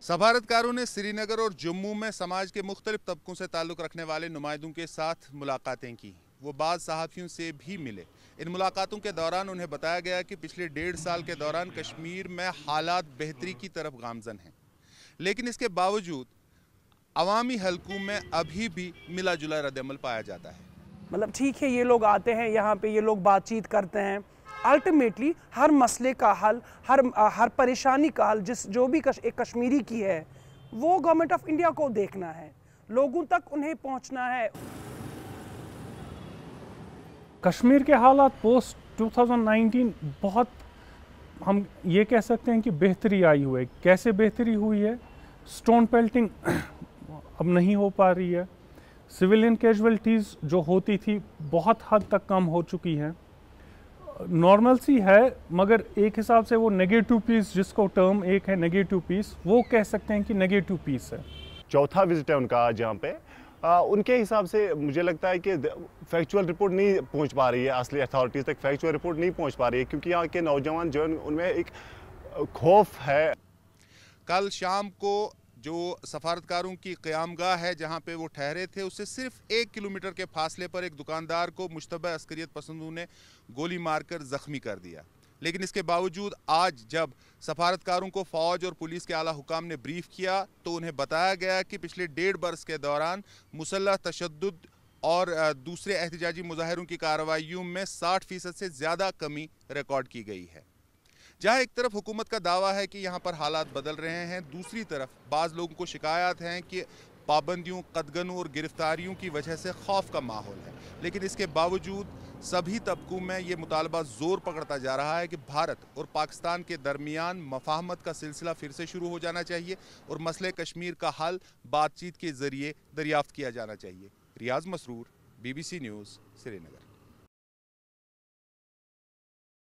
सफारतकारों ने श्रीनगर और जम्मू में समाज के मुख्तलिफ तबकों से ताल्लुक़ रखने वाले नुमाइंदों के साथ मुलाकातें की। वो बाद सहाफ़ियों से भी मिले। इन मुलाकातों के दौरान उन्हें बताया गया कि पिछले 1.5 साल के दौरान कश्मीर में हालात बेहतरी की तरफ गामज़न हैं, लेकिन इसके बावजूद अवामी हलकों में अभी भी मिला जुला रद्दअमल पाया जाता है। मतलब ठीक है, ये लोग आते हैं यहाँ पे, ये लोग बातचीत करते हैं, अल्टीमेटली हर मसले का हल, हर परेशानी का हल जो भी एक कश्मीरी की है वो गवर्नमेंट ऑफ इंडिया को देखना है, लोगों तक उन्हें पहुँचना है। कश्मीर के हालात पोस्ट 2019 बहुत, हम ये कह सकते हैं कि बेहतरी आई हुई है। कैसे बेहतरी हुई है? स्टोन पेल्टिंग अब नहीं हो पा रही है। सिविलियन कैजुअलिटीज़ जो होती थी बहुत हद तक कम हो चुकी हैं। नॉर्मल सी है, मगर एक हिसाब से वो नेगेटिव पीस, जिसको टर्म एक है नेगेटिव पीस, वो कह सकते हैं कि नेगेटिव पीस है। चौथा विजिट है उनका आज यहाँ पे। उनके हिसाब से मुझे लगता है कि फैक्चुअल रिपोर्ट नहीं पहुँच पा रही है, असली अथॉरिटीज़ तक फैक्चुअल रिपोर्ट नहीं पहुँच पा रही है, क्योंकि यहाँ के नौजवान जो उनमें एक खौफ है। कल शाम को जो सफारतकारों की क़यामगाह है जहां पे वो ठहरे थे, उससे सिर्फ 1 किलोमीटर के फासले पर एक दुकानदार को मुश्तबा अस्करियत पसंदों ने गोली मारकर ज़ख्मी कर दिया। लेकिन इसके बावजूद आज जब सफारतकारों को फ़ौज और पुलिस के आला हुकाम ने ब्रीफ किया तो उन्हें बताया गया कि पिछले 1.5 बरस के दौरान मुसल्लह तशद्दुद और दूसरे एहतजाजी मुजाहिरों की कार्रवाइयों में 60% से ज़्यादा कमी रिकॉर्ड की गई है। जहां एक तरफ हुकूमत का दावा है कि यहां पर हालात बदल रहे हैं, दूसरी तरफ बाज़ लोगों को शिकायत हैं कि पाबंदियों, कदगनों और गिरफ्तारियों की वजह से खौफ का माहौल है। लेकिन इसके बावजूद सभी तबकों में ये मुतालबा जोर पकड़ता जा रहा है कि भारत और पाकिस्तान के दरमियान मफाहमत का सिलसिला फिर से शुरू हो जाना चाहिए और मसले कश्मीर का हल बातचीत के जरिए दरियाफ्त किया जाना चाहिए। रियाज मसरूर, BBC न्यूज़, श्रीनगर।